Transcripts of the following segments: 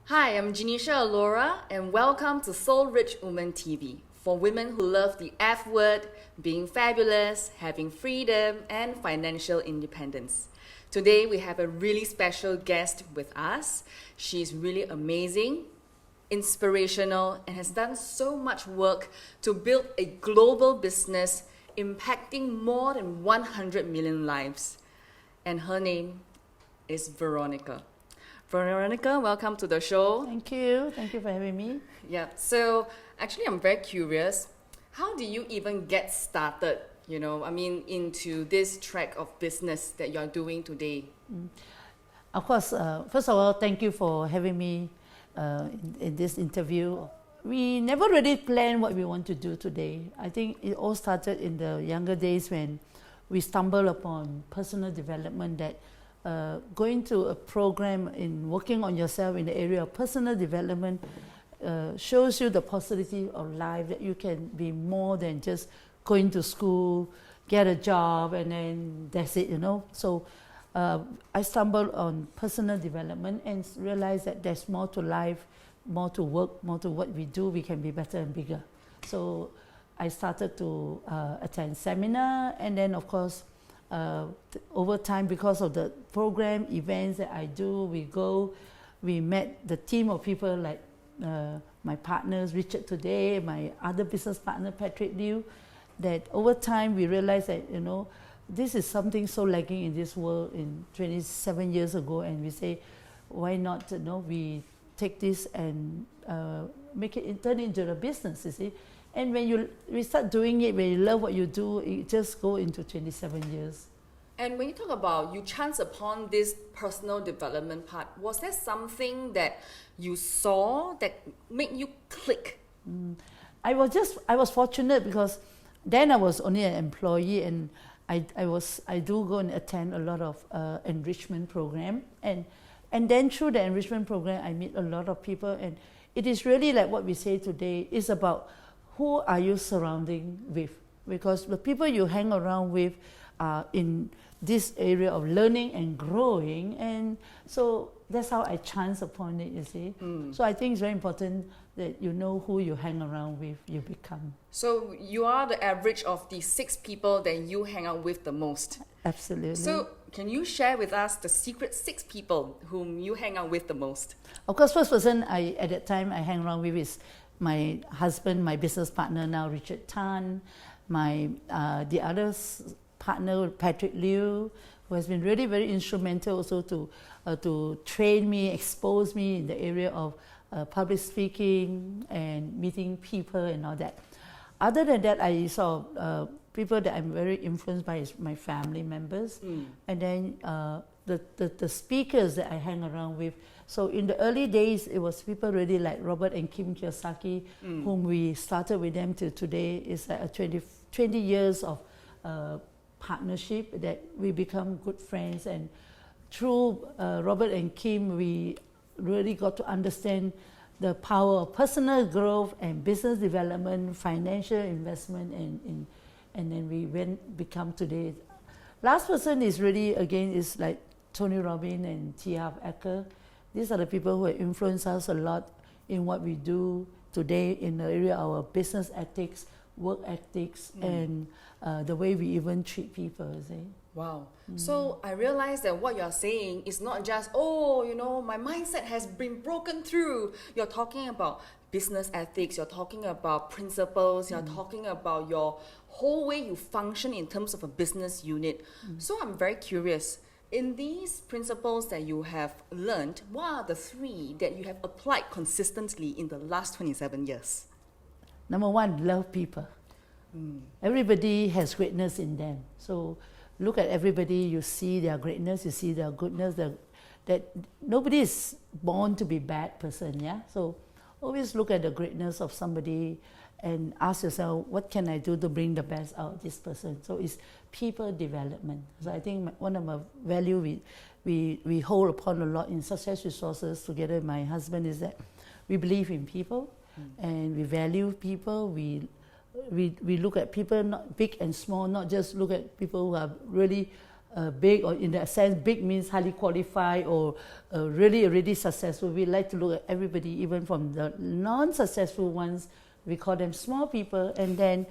Hi, I'm Janisha Alora, and welcome to Soul Rich Woman TV for women who love the F word, being fabulous, having freedom, and financial independence. Today, we have a really special guest with us. She's really amazing, inspirational, and has done so much work to build a global business impacting more than 100 million lives. And her name is Veronica. Veronica, welcome to the show. Thank you. Thank you for having me. Yeah, so actually, I'm very curious. How do you even get started, into this track of business that you're doing today? Of course, first of all, thank you for having me in this interview. We never really planned what we want to do today. I think it all started in the younger days when we stumbled upon personal development, that going to a program in working on yourself in the area of personal development shows you the possibility of life, that you can be more than just going to school, get a job, and then that's it, So I stumbled on personal development and realized that there's more to life, more to work, more to what we do. We can be better and bigger. So I started to attend seminar, and then of course over time, because of the program events that I do, we met the team of people like my partners, Richard today, my other business partner, Patrick Liu, that over time we realized that, this is something so lacking in this world in 27 years ago, and we say, why not, we take this and make it, turn it into a business, you see. And when we start doing it, when you love what you do, it just go into 27 years. And when you talk about you chance upon this personal development part, was there something that you saw that made you click? I was fortunate because then I was only an employee, and I do go and attend a lot of enrichment program, and then through the enrichment program I meet a lot of people, and it is really like what we say today, is about who are you surrounding with, because the people you hang around with are in this area of learning and growing, and so that's how I chance upon it, you see. So I think it's very important that you know who you hang around with, you become. So you are the average of the 6 people that you hang out with the most. Absolutely. So can you share with us the secret 6 people whom you hang out with the most? Of course, first person at that time I hang around with is my husband, my business partner now, Richard Tan, the other partner, Patrick Liu, who has been really very instrumental also to train me, expose me in the area of public speaking and meeting people and all that. Other than that, I saw people that I'm very influenced by is my family members, and then the speakers that I hang around with. So in the early days, it was people really like Robert and Kim Kiyosaki, whom we started with them till today. It's like a 20 years of partnership that we become good friends, and through Robert and Kim, we really got to understand the power of personal growth and business development, financial investment, and then we become today. Last person is really, again, is like Tony Robbins and T. Harv Eker. These are the people who have influenced us a lot in what we do today in the area of our business ethics, work ethics, and the way we even treat people, see? Wow. So I realized that what you're saying is not just, my mindset has been broken through. You're talking about business ethics, you're talking about principles, you're talking about your whole way you function in terms of a business unit. So I'm very curious. In these principles that you have learned, what are the 3 that you have applied consistently in the last 27 years? Number 1, love people. Everybody has greatness in them. So look at everybody, you see their greatness, you see their goodness, that nobody is born to be a bad person, yeah? So always look at the greatness of somebody and ask yourself, what can I do to bring the best out of this person? So it's people development. So I think one of my value we hold upon a lot in Success Resources together with my husband is that we believe in people, and we value people. We look at people, not big and small, not just look at people who are really big, or in that sense, big means highly qualified or really successful. We like to look at everybody, even from the non-successful ones. We call them small people, and then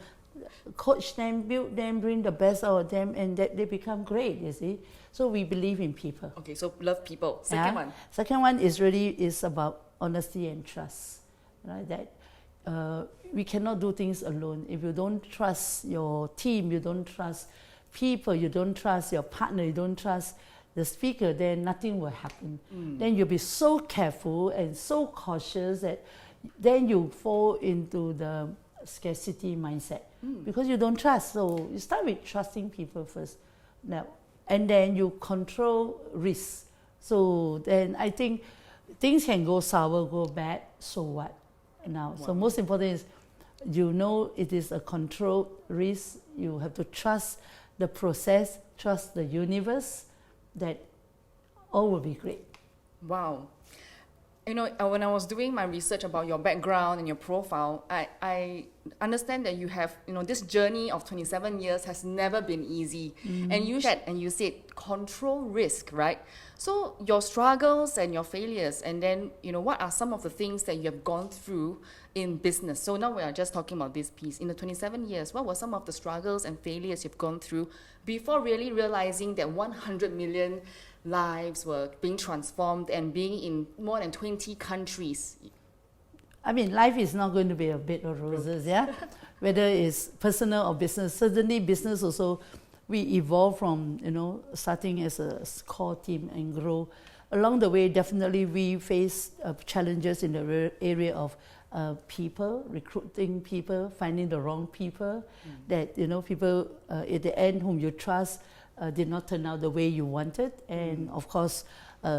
coach them, build them, bring the best out of them, and that they become great, you see. So we believe in people. Okay, so love people. Second one. Second one is about honesty and trust. Right? That we cannot do things alone. If you don't trust your team, you don't trust people, you don't trust your partner, you don't trust the speaker, then nothing will happen. Then you'll be so careful and so cautious that then you fall into the scarcity mindset because you don't trust. So you start with trusting people first. Now, and then you control risk. So then I think things can go sour, go bad, so what? Now, so most important is it is a controlled risk. You have to trust the process, trust the universe, that all will be great. Wow. When I was doing my research about your background and your profile, I understand that you have, this journey of 27 years has never been easy. And you said control risk, right? So your struggles and your failures, and then, what are some of the things that you have gone through in business? So now we are just talking about this piece. In the 27 years, what were some of the struggles and failures you've gone through before really realizing that 100 million lives were being transformed and being in more than 20 countries? I mean, life is not going to be a bed of roses, yeah? Whether it's personal or business. Certainly business also, we evolve from, starting as a core team and grow. Along the way, definitely we face challenges in the area of people, recruiting people, finding the wrong people, that, people at the end whom you trust did not turn out the way you wanted. And of course,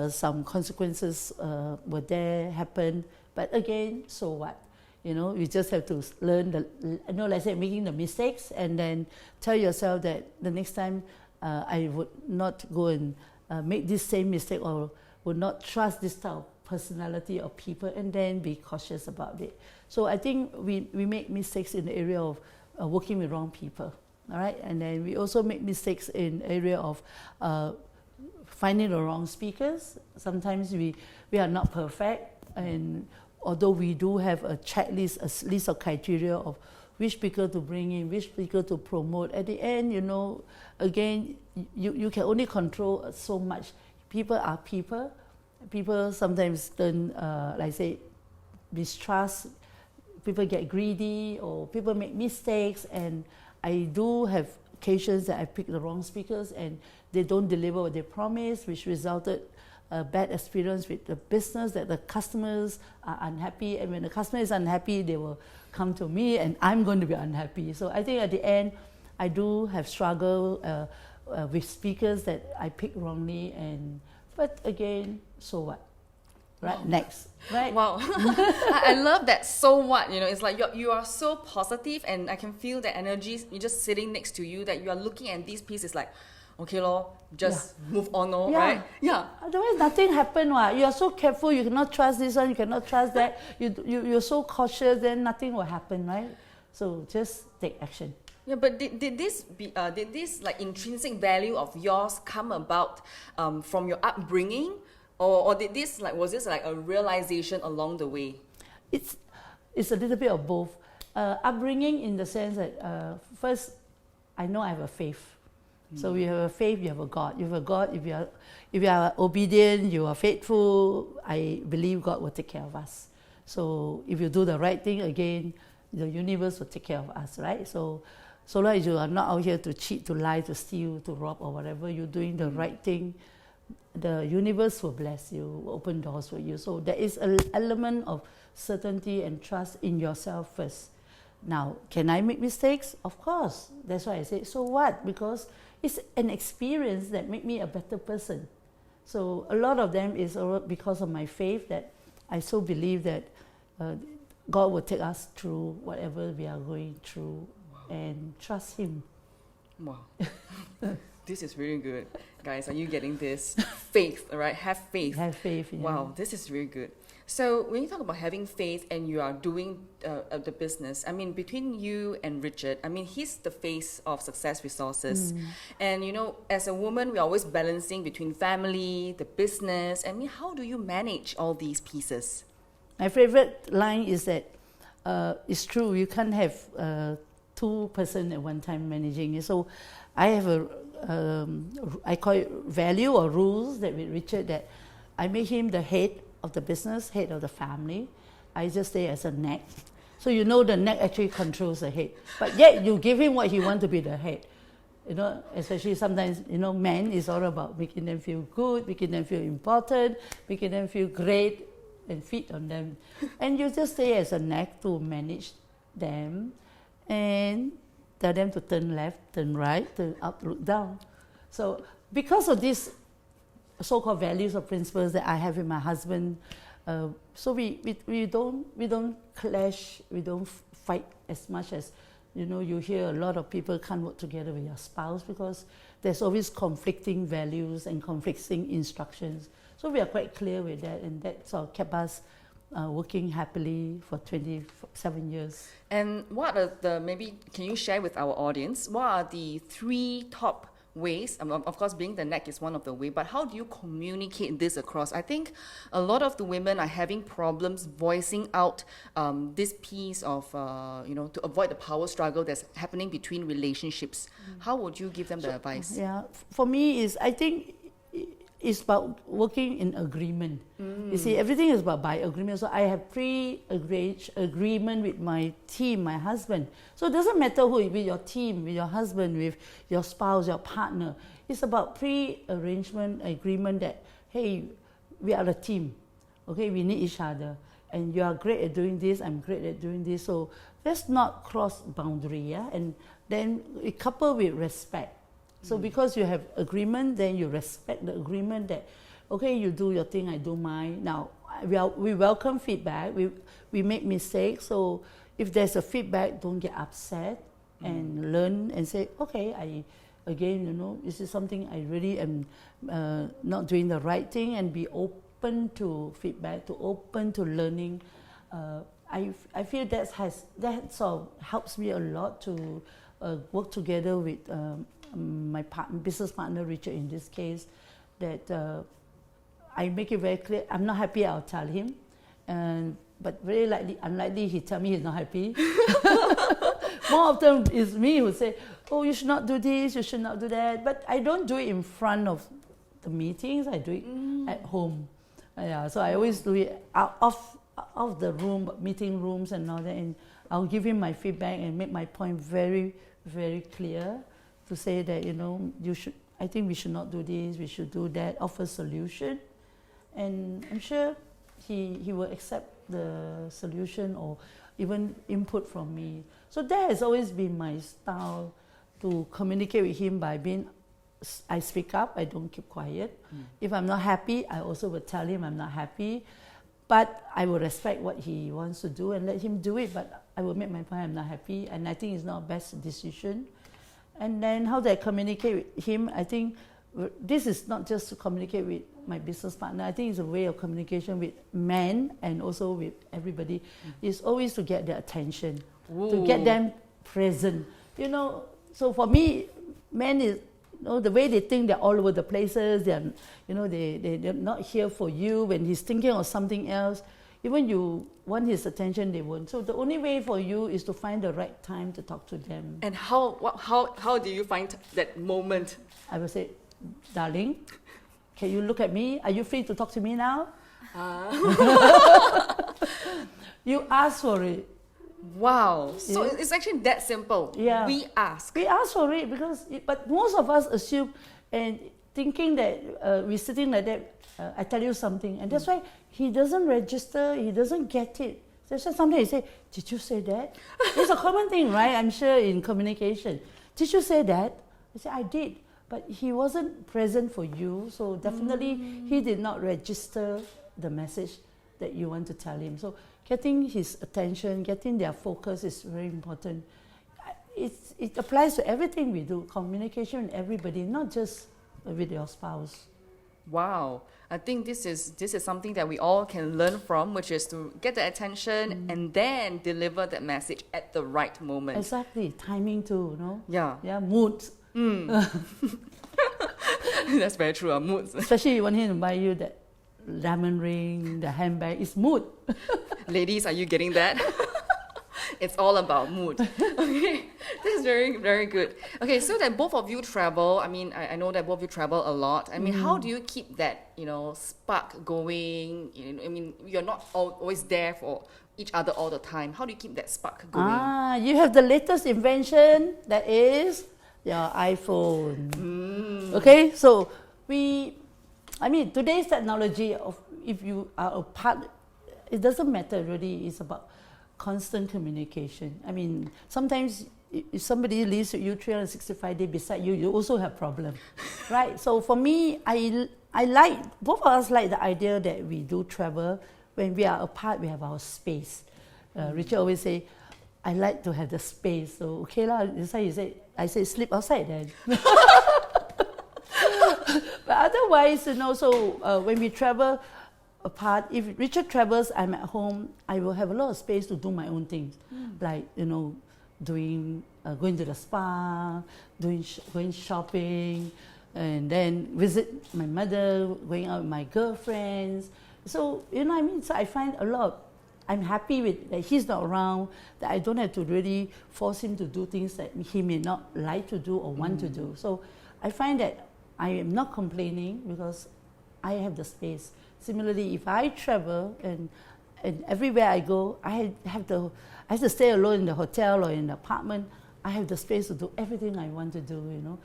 some consequences were there, happened. But again, so what? You just have to learn let's say making the mistakes, and then tell yourself that the next time I would not go and make this same mistake, or would not trust this type of personality of people, and then be cautious about it. So I think we make mistakes in the area of working with wrong people, all right? And then we also make mistakes in the area of finding the wrong speakers. Sometimes we are not perfect, and although we do have a checklist, a list of criteria of which speaker to bring in, which speaker to promote, at the end, again, you can only control so much. People are people. People sometimes turn, mistrust. People get greedy, or people make mistakes. And I do have occasions that I pick the wrong speakers and they don't deliver what they promised, which resulted a bad experience with the business, that the customers are unhappy. And when the customer is unhappy, they will come to me and I'm going to be unhappy. So I think at the end, I do have struggle with speakers that I pick wrongly. But again, so what? Right, wow. Next, right? Wow, I love that. So what? It's like you are so positive, and I can feel the energy. You're just sitting next to you, that you are looking at these pieces like, okay, just move on, right? Yeah. Otherwise, nothing happen. You are so careful. You cannot trust this one. You cannot trust that. You're so cautious. Then nothing will happen, right? So just take action. Yeah, but did this like intrinsic value of yours come about from your upbringing, or was this like a realization along the way? It's a little bit of both. Upbringing in the sense that first, I know I have a faith. So you have a faith, you have a God. You have a God. If you are obedient, you are faithful, I believe God will take care of us. So if you do the right thing, again, the universe will take care of us, right? So long as you are not out here to cheat, to lie, to steal, to rob, or whatever, you're doing the right thing, the universe will bless you, will open doors for you. So there is an element of certainty and trust in yourself first. Now, can I make mistakes? Of course. That's why I say, so what? Because it's an experience that made me a better person. So a lot of them is because of my faith, that I so believe that God will take us through whatever we are going through. Wow. And trust Him. Wow. This is really good. Guys, are you getting this? Faith, all right? Have faith. Have faith. Wow, this is really good. So when you talk about having faith and you are doing the business, I mean, between you and Richard, I mean, he's the face of Success Resources. And, you know, as a woman, we're always balancing between family, the business. I mean, how do you manage all these pieces? My favorite line is that it's true, you can't have two person at one time managing it. So I have I call it value or rules that with Richard, that I make him the head of the business, head of the family. I just stay as a neck. So you know the neck actually controls the head. But yet you give him what he wants to be the head. You know, especially sometimes, you know, men is all about making them feel good, making them feel important, making them feel great and feed on them. And you just stay as a neck to manage them and tell them to turn left, turn right, turn up, look down. So because of these so-called values or principles that I have with my husband, so we don't clash, we don't fight as much as, you know, you hear a lot of people can't work together with your spouse because there's always conflicting values and conflicting instructions. So we are quite clear with that, and that sort of kept us working happily for 27 years. And what are the, maybe can you share with our audience, what are the 3 top ways? Of course, being the neck is one of the ways, but how do you communicate this across? I think a lot of the women are having problems voicing out this piece of, you know, to avoid the power struggle that's happening between relationships. How would you give them the advice? Yeah, for me I think it's about working in agreement. You see, everything is about by agreement. So I have pre-agreement with my team, my husband. So it doesn't matter who, with your team, with your husband, with your spouse, your partner. It's about pre-arrangement, agreement that, hey, we are a team. Okay, we need each other. And you are great at doing this, I'm great at doing this. So let's not cross boundary, yeah? And then it coupled with respect. So because you have agreement, then you respect the agreement that, okay, you do your thing, I do mine. Now, we welcome feedback, we make mistakes, so if there's a feedback, don't get upset and learn and say, okay, again, you know, this is something I really am not doing the right thing, and be open to feedback, to open to learning. I feel that sort of helps me a lot to work together with my business partner Richard in this case, that I make it very clear. I'm not happy, I'll tell him, but very unlikely he tell me he's not happy. More often it's me who say, oh, you should not do this, you should not do that. But I don't do it in front of the meetings, I do it at home. Yeah, so I always do it off the room, meeting rooms and all that, and I'll give him my feedback and make my point very, very clear, to say that, you know, I think we should not do this, we should do that, offer solution. And I'm sure he will accept the solution or even input from me. So that has always been my style, to communicate with him by I speak up, I don't keep quiet. If I'm not happy, I also will tell him I'm not happy. But I will respect what he wants to do and let him do it, but I will make my point, I'm not happy, and I think it's not best decision. And then how do I communicate with him? I think this is not just to communicate with my business partner. I think it's a way of communication with men and also with everybody. It's always to get their attention, to get them present. You know, so for me, men is, you know, the way they think, they're all over the places. They're, you know, they're not here for you. When he's thinking of something else, even you want his attention, they won't. So the only way for you is to find the right time to talk to them. And how do you find that moment? I will say, darling, can you look at me? Are you free to talk to me now? You ask for it. Wow. So it's actually that simple. Yeah. We ask. We ask for it but most of us assume and thinking that we're sitting like that, I tell you something, and that's why he doesn't register, he doesn't get it. That's why sometimes he say, did you say that? It's a common thing, right? I'm sure in communication. Did you say that? I say, I did. But he wasn't present for you, so definitely he did not register the message that you want to tell him. So getting his attention, getting their focus is very important. it applies to everything we do, communication with everybody, not just with your spouse. Wow. I think this is something that we all can learn from, which is to get the attention and then deliver that message at the right moment. Exactly. Timing too, no? Yeah. Yeah, moods. That's very true, moods. Especially you want him to buy you that diamond ring, the handbag, it's mood. Ladies, are you getting that? It's all about mood. Okay, that's very, very good. Okay, so that both of you travel. I mean, I know that both of you travel a lot. I mean, how do you keep that, spark going? I mean, you're not always there for each other all the time. How do you keep that spark going? You have the latest invention, that is your iPhone. Okay, so today's technology, if you are apart, it doesn't matter really. It's about constant communication. I mean, sometimes if somebody lives with you 365 days beside you, you also have problems, right? So for me, I like, both of us like the idea that we do travel. When we are apart, we have our space. Richard always say, I like to have the space. So okay lah, that's why I say sleep outside then. But otherwise, so when we travel apart, if Richard travels, I'm at home, I will have a lot of space to do my own things, like going to the spa, going shopping, and then visit my mother, going out with my girlfriends. So so I find a lot. I'm happy with that he's not around, that I don't have to really force him to do things that he may not like to do or want to do. So I find that I am not complaining because I have the space. Similarly, if I travel and everywhere I go, I have to stay alone in the hotel or in the apartment. I have the space to do everything I want to do,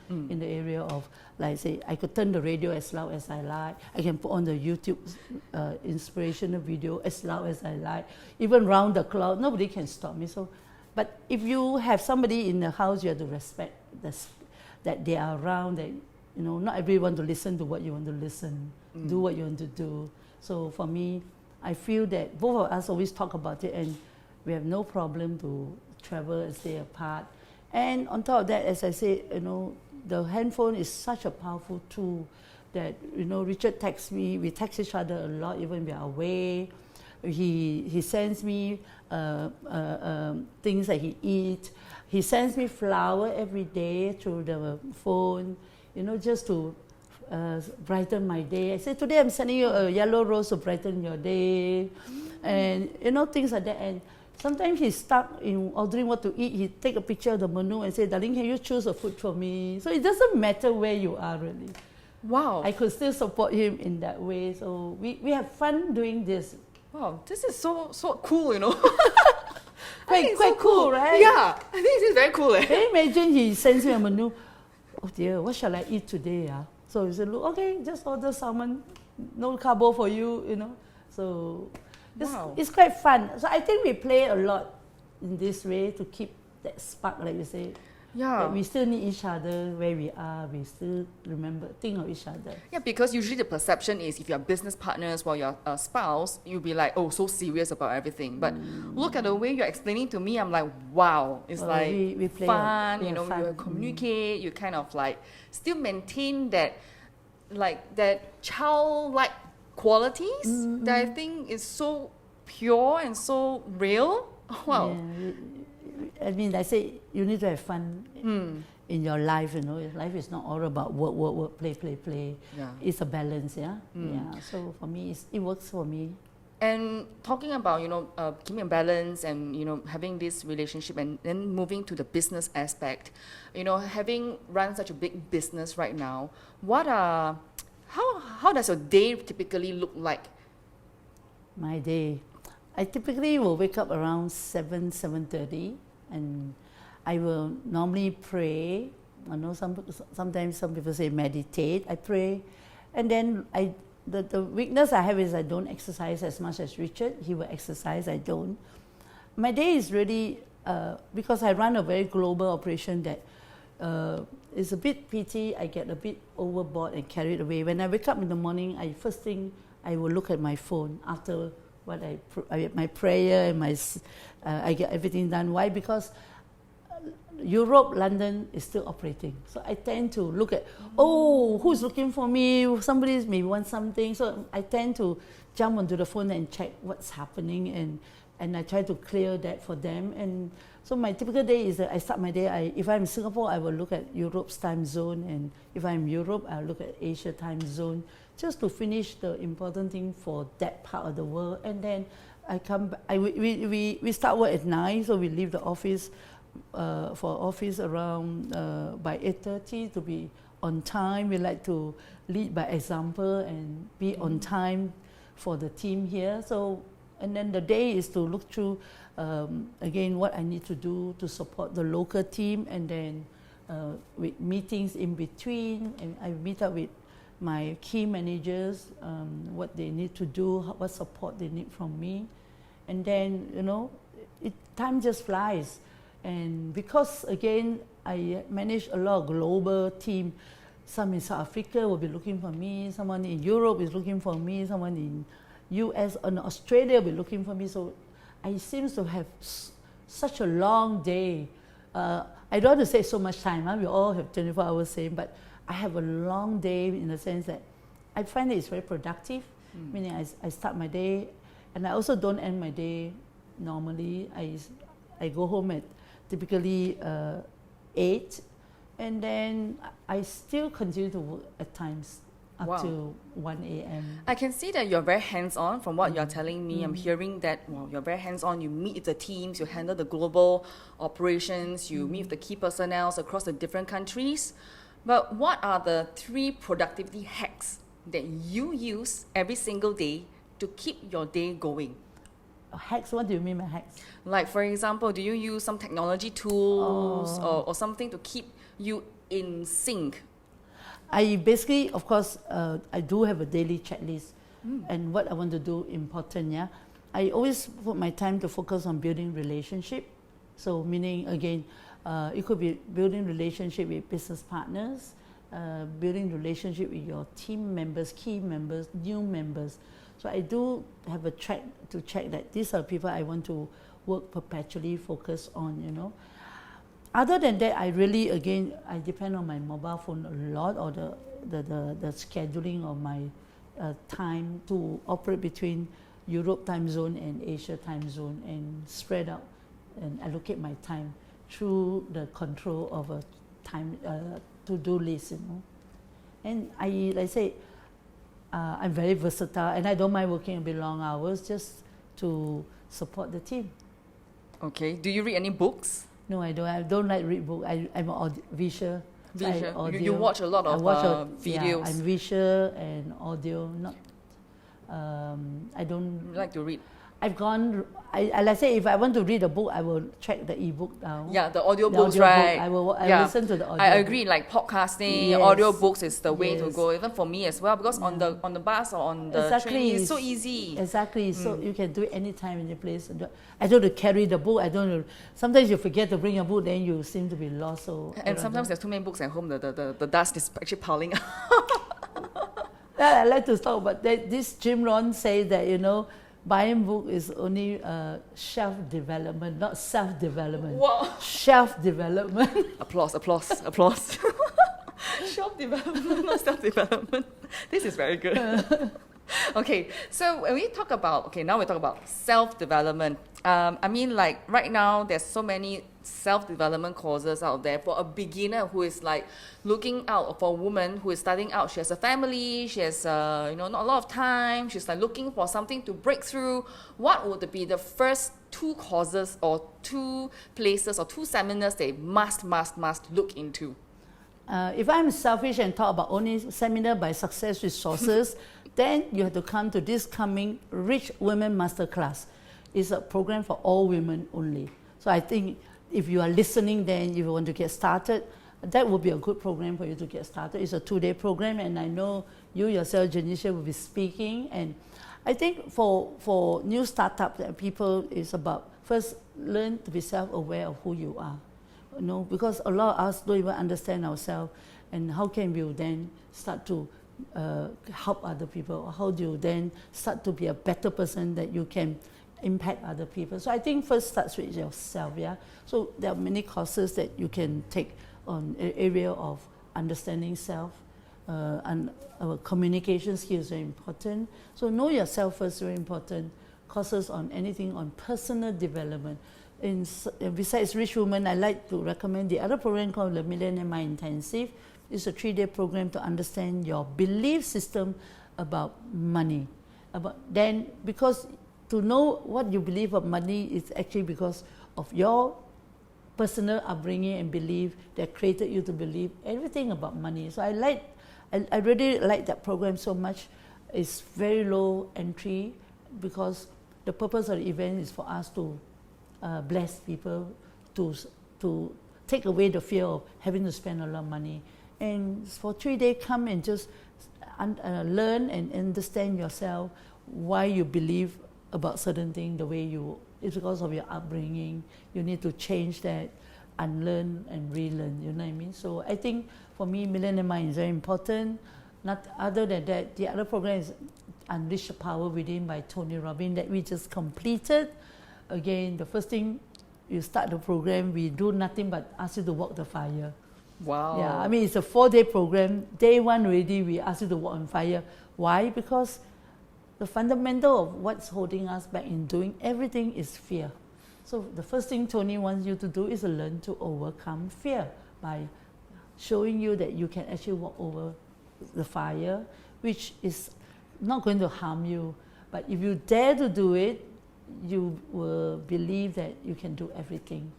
in the area of, like say, I could turn the radio as loud as I like. I can put on the YouTube inspirational video as loud as I like. Even round the clock, nobody can stop me. So, but if you have somebody in the house, you have to respect that they are around, that not everyone to listen to what you want to listen, do what you want to do. So for me, I feel that both of us always talk about it, and we have no problem to travel and stay apart. And on top of that, as I say, the handphone is such a powerful tool that, Richard texts me, we text each other a lot, even we are away. He sends me things that he eats. He sends me flower every day through the phone, just to brighten my day. I say, today I'm sending you a yellow rose to brighten your day. And, things like that. And sometimes he's stuck in ordering what to eat. He take a picture of the menu and say, darling, can you choose a food for me? So it doesn't matter where you are, really. Wow. I could still support him in that way. So we have fun doing this. Wow, this is so cool, Quite cool, right? Yeah, I think this is very cool. Can you imagine he sends me a menu? Oh dear, what shall I eat today? So he said, look, okay, just order salmon, no carbo for you, So it's quite fun. So I think we play a lot in this way to keep that spark, like you say. Yeah. That we still need each other where we are. We still think of each other. Yeah, because usually the perception is if you're business partners while you're a spouse, you'll be like, oh, so serious about everything. But look at the way you're explaining to me, I'm like, wow. It's we play fun, fun. You communicate, you kind of like still maintain that childlike qualities that I think is so pure and so real. Wow. Yeah. I mean, I say you need to have fun in your life. Life is not all about work, play. Yeah. It's a balance. Yeah. So for me, it works for me. And talking about keeping a balance and having this relationship and then moving to the business aspect, having run such a big business right now, how does your day typically look like? My day, I typically will wake up around 7:30, and I will normally pray. I know sometimes some people say meditate. I pray, and then the weakness I have is I don't exercise as much as Richard. He will exercise, I don't. My day is really, because I run a very global operation, that it's a bit pity I get a bit overboard and carried away. When I wake up in the morning, first thing I will look at my phone after what my prayer and I get everything done. Why? Because Europe, London is still operating. So I tend to look at, oh, who's looking for me? Somebody may want something. So I tend to jump onto the phone and check what's happening, and I try to clear that for them. And so my typical day is that I start my day, if I'm in Singapore, I will look at Europe's time zone, and if I'm in Europe, I'll look at Asia time zone, just to finish the important thing for that part of the world. And then I come back, we start work at 9, so we leave the office for office around by 8:30 to be on time. We like to lead by example and be on time for the team here. So, and then the day is to look through again what I need to do to support the local team, and then with meetings in between, and I meet up with my key managers, what they need to do, what support they need from me, and then time just flies. And because again I manage a lot of global team, some in South Africa will be looking for me, someone in Europe is looking for me, someone in US and Australia will be looking for me. So I seem to have such a long day. I don't want to say so much time, we all have 24 hours same, but I have a long day in the sense that I find that it's very productive, meaning I start my day, and I also don't end my day normally. I go home at typically 8, and then I still continue to work at times up to 1 a.m. I can see that you're very hands-on from what you're telling me. I'm hearing that you're very hands-on. You meet with the teams, you handle the global operations, you meet with the key personnel across the different countries. But what are the 3 productivity hacks that you use every single day to keep your day going? Hacks? What do you mean by hacks? Like, for example, do you use some technology tools or something to keep you in sync? I basically, of course, I do have a daily checklist, and what I want to do important. Yeah, I always put my time to focus on building relationship. So meaning again, it could be building relationship with business partners, building relationship with your team members, key members, new members. So I do have a track to check that these are people I want to work perpetually, focus on. Other than that, I really, again, I depend on my mobile phone a lot, or the scheduling of my time to operate between Europe time zone and Asia time zone, and spread out and allocate my time through the control of a time to-do list. And like I say, I'm very versatile, and I don't mind working a bit long hours just to support the team. Okay. Do you read any books? No, I don't. I don't like read books. I'm visual. Visual. You watch a lot of videos. Yeah, I'm visual and audio. Not. I don't like to read. I've gone. Let's say if I want to read a book, I will check the ebook down. Yeah, the audio books, right? I will listen to the audio. I agree. Like podcasting, audio books is the way to go. Even for me as well, because on the bus or on the train, it's so easy. Exactly. So you can do it anytime, any place. I don't have to carry the book. Sometimes you forget to bring a book, then you seem to be lost. So and sometimes there's too many books at home. The dust is actually piling up. I like to talk, but this Jim Rohn says that buying book is only shelf development, not self-development. Wow. Shelf development. Applause. Shelf development, not self-development. This is very good. Okay, so when we talk about, now we talk about self-development. I mean, like right now, there's so many self-development courses out there for a beginner who is like looking out, for a woman who is starting out. She has a family, she has not a lot of time, she's like looking for something to break through. What would be the first 2 courses or 2 places or 2 seminars they must look into? If I'm selfish and talk about only seminar by Success Resources, then you have to come to this coming Rich Women Masterclass. It's a program for all women only. So I think if you are listening, then if you want to get started, that would be a good program for you to get started. It's a 2-day program, and I know you yourself, Janisha, will be speaking. And I think for new startups and people, it's about first learn to be self-aware of who you are. Because a lot of us don't even understand ourselves, and how can we then start to help other people? How do you then start to be a better person that you can impact other people. So I think first starts with yourself, yeah. So there are many courses that you can take on an area of understanding self, and communication skills are very important. So know yourself first, very important. Courses on anything on personal development. Besides Rich Woman, I like to recommend the other program called the Millionaire Mind Intensive. It's a 3-day program to understand your belief system about money. Because to know what you believe of money is actually because of your personal upbringing and belief that created you to believe everything about money. So I really like that program so much. It's very low entry because the purpose of the event is for us to bless people, to take away the fear of having to spend a lot of money. And for 3 days, come and just learn and understand yourself, why you believe about certain things the way you, it's because of your upbringing. You need to change that, unlearn and relearn, you know what I mean? So I think for me, Millionaire Mind is very important. Not other than that, the other program is Unleash the Power Within by Tony Robbins that we just completed. Again, the first thing you start the program, we do nothing but ask you to walk the fire. Wow. Yeah, I mean, it's a 4-day program. Day 1 already, we ask you to walk on fire. Why? Because the fundamental of what's holding us back in doing everything is fear. So the first thing Tony wants you to do is to learn to overcome fear by showing you that you can actually walk over the fire, which is not going to harm you. But if you dare to do it, you will believe that you can do everything.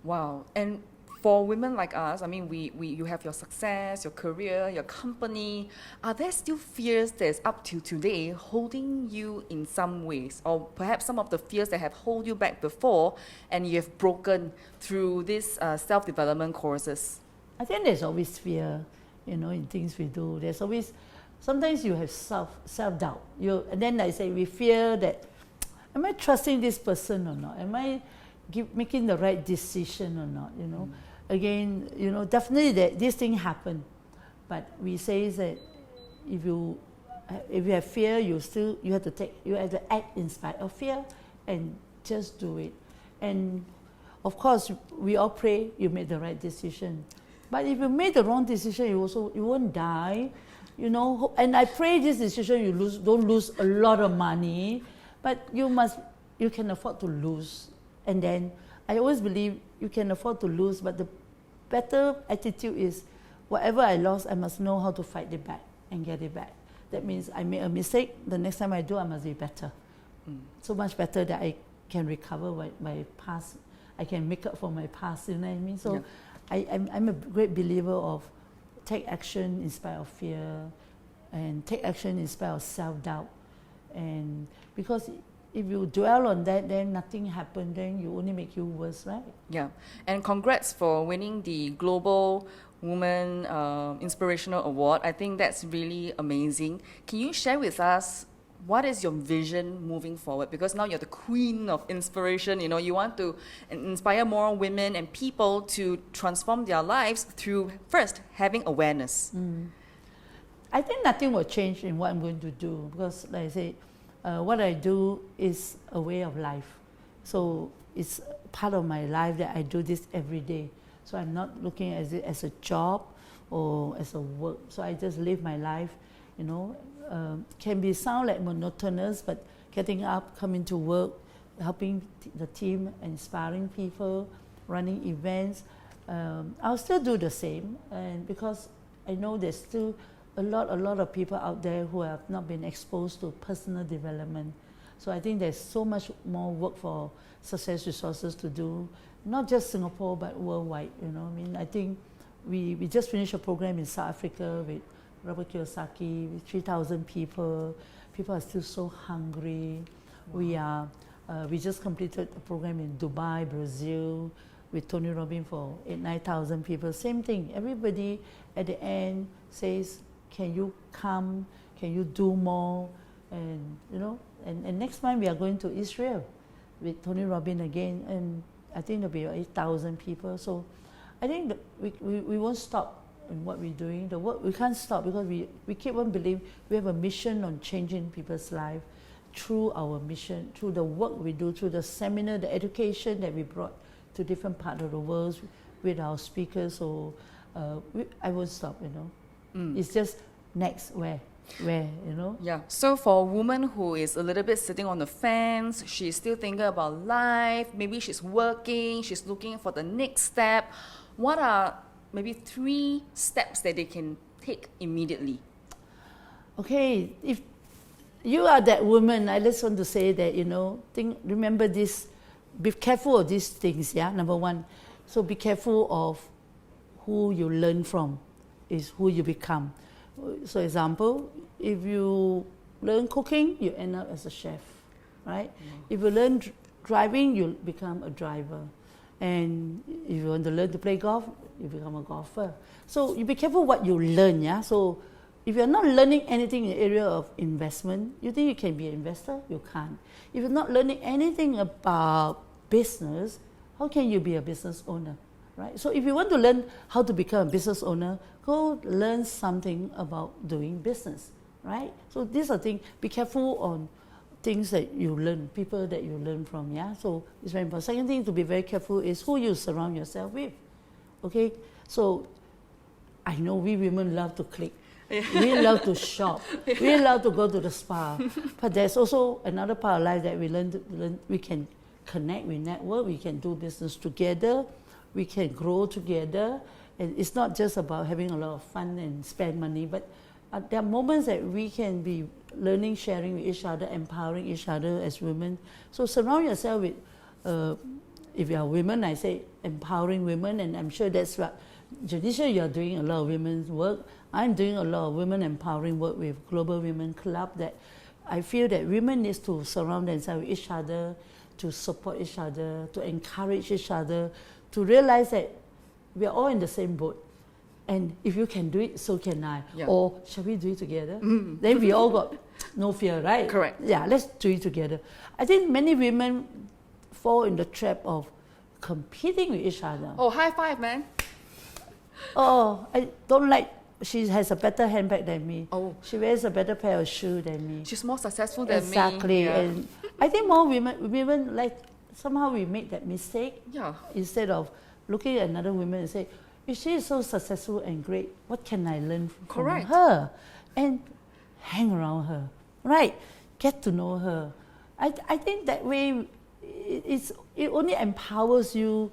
Wow. And for women like us, I mean, you have your success, your career, your company. Are there still fears that's up to today holding you in some ways? Or perhaps some of the fears that have held you back before and you have broken through these self-development courses? I think there's always fear, in things we do. There's always, sometimes you have self-doubt. And then I say, we fear that, am I trusting this person or not? Am I making the right decision or not, Again, definitely that this thing happened, but we say that if you have fear, you have to act in spite of fear and just do it. And of course, we all pray you made the right decision. But if you made the wrong decision, you won't die, And I pray this decision don't lose a lot of money, but you can afford to lose. And then I always believe you can afford to lose, but the better attitude is whatever I lost, I must know how to fight it back and get it back. That means I made a mistake, the next time I do, I must be better. So much better that I can recover my past, I can make up for my past, you know what I mean? So yeah. I'm a great believer of take action in spite of fear and take action in spite of self-doubt. And because if you dwell on that, then nothing happens, then you only make you worse, right? Yeah. And congrats for winning the Global Woman Inspirational Award. I think that's really amazing. Can you share with us what is your vision moving forward? Because now you're the queen of inspiration. You want to inspire more women and people to transform their lives through first having awareness. I think nothing will change in what I'm going to do because, like I say, what I do is a way of life. So it's part of my life that I do this every day. So I'm not looking at it as a job or as a work. So I just live my life, can sound like monotonous, but getting up, coming to work, helping the team, inspiring people, running events, I'll still do the same. And because I know there's still a lot of people out there who have not been exposed to personal development. So I think there's so much more work for Success Resources to do, not just Singapore, but worldwide, I think we just finished a program in South Africa with Robert Kiyosaki, with 3,000 people. People are still so hungry. Wow. We just completed a program in Dubai, Brazil, with Tony Robbins for 9,000 people. Same thing, everybody at the end says, can you come? Can you do more? And and next month we are going to Israel with Tony Robbins again, and I think there'll be 8,000 people. So I think that we won't stop in what we're doing. The work we can't stop because we keep on believing we have a mission on changing people's life, through our mission, through the work we do, through the seminar, the education that we brought to different parts of the world with our speakers. So I won't stop, It's just next, where, Yeah. So for a woman who is a little bit sitting on the fence, she's still thinking about life, maybe she's working, she's looking for the next step, what are maybe 3 steps that they can take immediately? Okay, if you are that woman, I just want to say that, remember this, be careful of these things, number 1. So be careful of who you learn from, is who you become. So example, if you learn cooking, you end up as a chef, right? If you learn driving, you become a driver. And if you want to learn to play golf, you become a golfer. So you be careful what you learn, So if you're not learning anything in the area of investment, you think you can be an investor? You can't. If you're not learning anything about business, how can you be a business owner, right? So if you want to learn how to become a business owner, go learn something about doing business, right? So these are things, be careful on things that you learn, people that you learn from, So it's very important. Second thing to be very careful is who you surround yourself with, okay? So I know we women love to click. We love to shop. We love to go to the spa. But there's also another part of life that we learn. We can connect, we network, we can do business together, we can grow together. And it's not just about having a lot of fun and spend money, but there are moments that we can be learning, sharing with each other, empowering each other as women. So surround yourself with, if you are women, I say empowering women, and I'm sure that's what, Janisha, you're doing a lot of women's work. I'm doing a lot of women empowering work with Global Women Club, that I feel that women need to surround themselves with each other, to support each other, to encourage each other, to realize that we are all in the same boat. And if you can do it, so can I. Yeah. Or shall we do it together? Then we all got no fear, right? Correct. Yeah, let's do it together. I think many women fall in the trap of competing with each other. Oh, high five, man. Oh, I don't like, she has a better handbag than me. Oh. She wears a better pair of shoes than me. She's more successful than me. Exactly. Yeah. And I think more women like, somehow we make that mistake. Yeah. Instead of looking at another woman and say, if she is so successful and great, what can I learn from Correct. her? And hang around her, right? Get to know her. I think that way it only empowers you,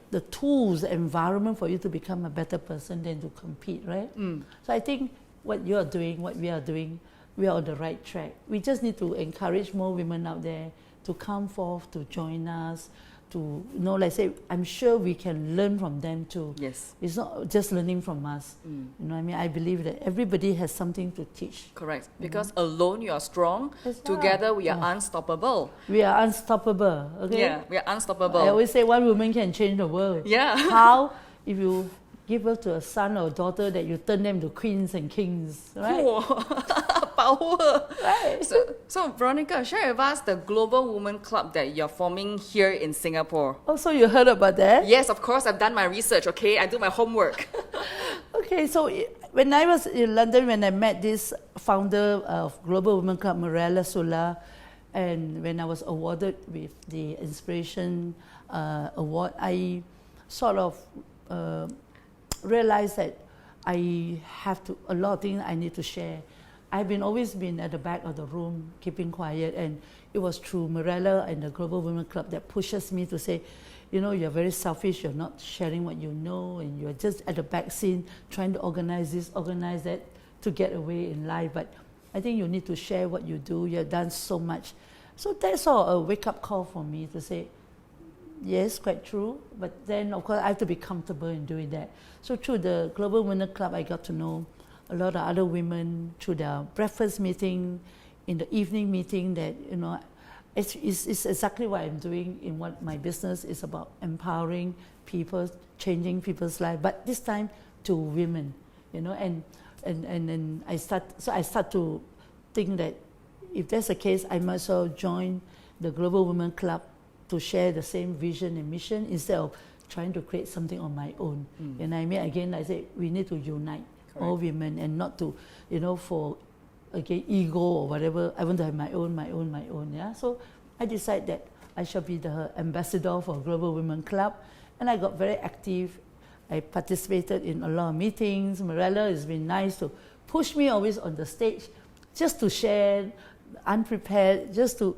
the tools, the environment for you to become a better person than to compete, right? So I think what you are doing, what we are doing, we are on the right track. We just need to encourage more women out there to come forth, to join us, to, like I say, I'm sure we can learn from them too. Yes. It's not just learning from us. I believe that everybody has something to teach. Correct. Because alone you are strong. That's Together we are right. unstoppable. We are unstoppable, okay? Yeah, we are unstoppable. I always say one woman can change the world. Yeah. How? If you give birth to a son or a daughter, that you turn them to queens and kings, right? Power. Right. So Veronica, share with us the Global Women Club that you're forming here in Singapore. Oh, so you heard about that? Yes, of course, I've done my research, okay? I do my homework. Okay, so when I was in London, when I met this founder of Global Women Club, Mirella Sula, and when I was awarded with the Inspiration Award, I sort of realized that I have to, a lot of things I need to share. I've always been at the back of the room, keeping quiet, and it was through Mirella and the Global Women Club that pushes me to say, you're very selfish, you're not sharing what you know, and you're just at the back scene trying to organize this, organize that to get away in life. But I think you need to share what you do. You've done so much. So that's all a wake-up call for me to say, yes, quite true, but then of course I have to be comfortable in doing that. So through the Global Women Club, I got to know a lot of other women through their breakfast meeting, in the evening meeting, that it's exactly what I'm doing in what my business is about, empowering people, changing people's lives, but this time to women, and I start to think that if that's the case, I might as well join the Global Women Club to share the same vision and mission instead of trying to create something on my own. And again, I say we need to unite all women, and not to, for okay, ego or whatever. I want to have my own. Yeah. So I decided that I shall be the ambassador for Global Women Club, and I got very active. I participated in a lot of meetings. Mirella has been nice to push me always on the stage, just to share, unprepared, just to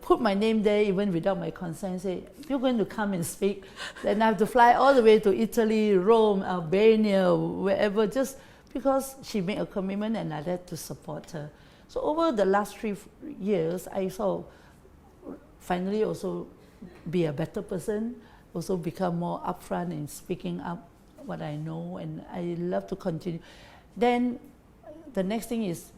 put my name there even without my consent. Say, if you're going to come and speak, then I have to fly all the way to Italy, Rome, Albania, wherever, just because she made a commitment and I had to support her. So over the last 3 years, I saw finally also be a better person, also become more upfront in speaking up what I know, and I love to continue. Then the next thing is,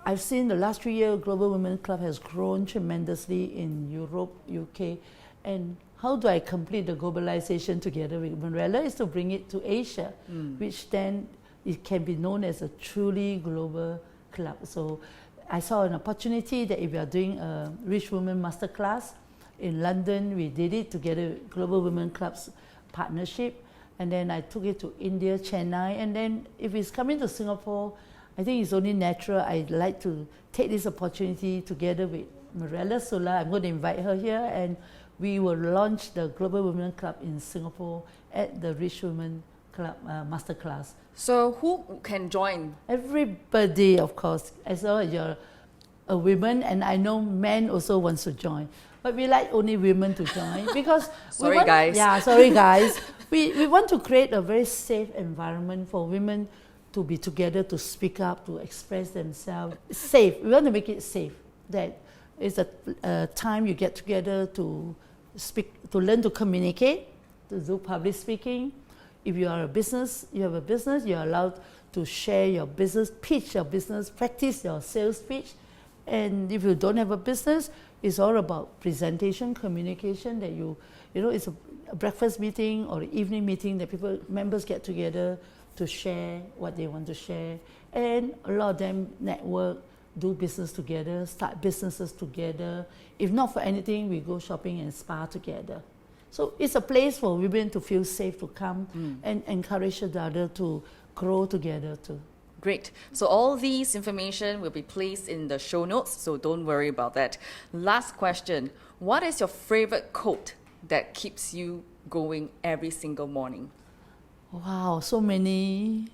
I've seen the last 3 years, Global Women Club has grown tremendously in Europe, UK, and how do I complete the globalization together with Mirella is to bring it to Asia, which then it can be known as a truly global club. So I saw an opportunity that if we are doing a Rich Women Masterclass in London, we did it together with Global Women Club's partnership, and then I took it to India, Chennai, and then if it's coming to Singapore, I think it's only natural. I'd like to take this opportunity together with Mirella Sula. I'm going to invite her here, and we will launch the Global Women Club in Singapore at the Rich Women Club Masterclass. So who can join? Everybody, of course, as long as you're a woman, and I know men also wants to join. But we like only women to join because sorry guys. Yeah, sorry guys. We want to create a very safe environment for women to be together, to speak up, to express themselves. Safe. We want to make it safe. That it's a time you get together to speak, to learn to communicate, to do public speaking. If you are a business, you have a business, you're allowed to share your business, pitch your business, practice your sales pitch. And if you don't have a business, it's all about presentation, communication, that you know, it's a breakfast meeting or an evening meeting that members get together to share what they want to share. And a lot of them network, do business together, start businesses together. If not for anything, we go shopping and spa together. So it's a place for women to feel safe to come and encourage each other to grow together too. Great. So all these information will be placed in the show notes, so don't worry about that. Last question. What is your favorite quote that keeps you going every single morning? Wow, so many.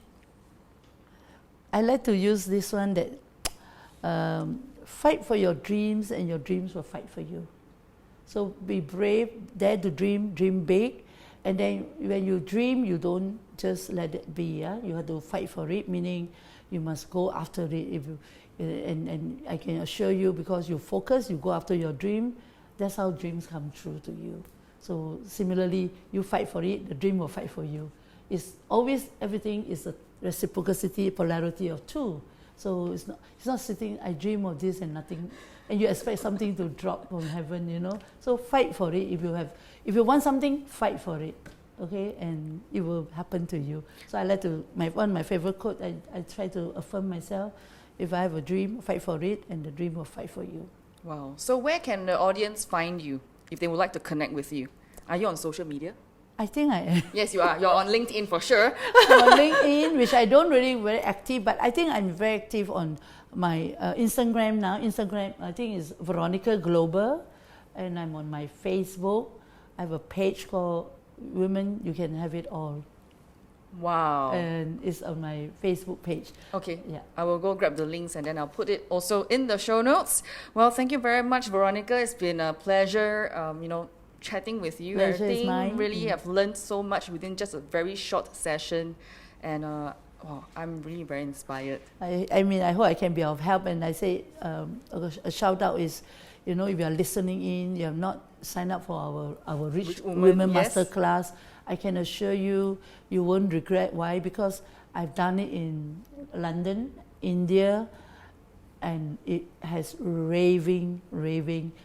I like to use this one that fight for your dreams and your dreams will fight for you. So be brave, dare to dream, dream big. And then when you dream, you don't just let it be. Yeah? You have to fight for it, meaning you must go after it. If you, and I can assure you, because you focus, you go after your dream, that's how dreams come true to you. So similarly, you fight for it, the dream will fight for you. It's always, everything is a reciprocity, polarity of two. So it's not sitting, I dream of this and nothing, and you expect something to drop from heaven, you know. So fight for it. If you want something, fight for it, okay, and it will happen to you. So I like to, one of my favorite quote, I try to affirm myself, if I have a dream, fight for it, and the dream will fight for you. Wow. So where can the audience find you if they would like to connect with you? Are you on social media? I think I am. Yes, you are. You're on LinkedIn for sure. I'm on LinkedIn, which I don't really very active, but I think I'm very active on my Instagram now. Instagram, I think, is Veronica Global, and I'm on my Facebook. I have a page called Women You Can Have It All. Wow. And it's on my Facebook page. Okay. Yeah. I will go grab the links and then I'll put it also in the show notes. Well, thank you very much, Veronica. It's been a pleasure, chatting with you. Pleasure I is mine. think really have learned so much within just a very short session, and I'm really very inspired. I mean, I hope I can be of help. And I say a shout out is, if you are listening in, you have not signed up for our Rich Women yes. Masterclass, I can assure you, you won't regret. Why? Because I've done it in London, India, and it has raving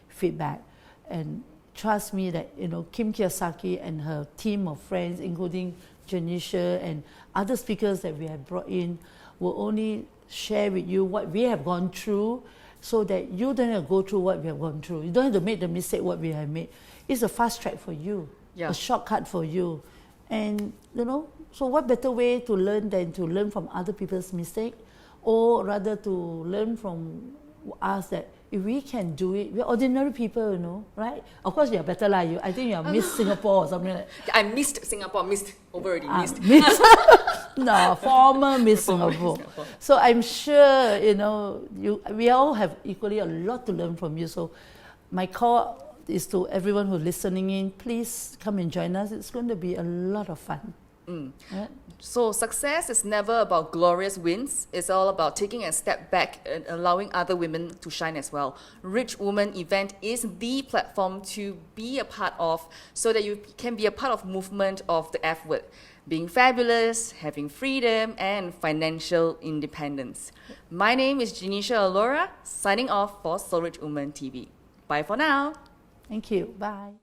feedback. And trust me that, Kim Kiyosaki and her team of friends, including Janisha and other speakers that we have brought in, will only share with you what we have gone through, so that you don't have to go through what we have gone through. You don't have to make the mistake what we have made. It's a fast track for you, a shortcut for you. And, so what better way to learn than to learn from other people's mistakes, or rather to learn from us that if we can do it, we're ordinary people, you know, right? Of course, you're better like you. I think you're Miss Singapore or something like that. I missed Singapore, missed already, missed. Miss, no, former Miss Singapore. So I'm sure, you know, we all have equally a lot to learn from you. So my call is to everyone who's listening in, please come and join us. It's going to be a lot of fun. Right? So success is never about glorious wins. It's all about taking a step back and allowing other women to shine as well. Rich Woman event is the platform to be a part of so that you can be a part of movement of the F word. Being fabulous, having freedom, and financial independence. My name is Janisha Alora, signing off for Soul Rich Woman TV. Bye for now. Thank you. Bye.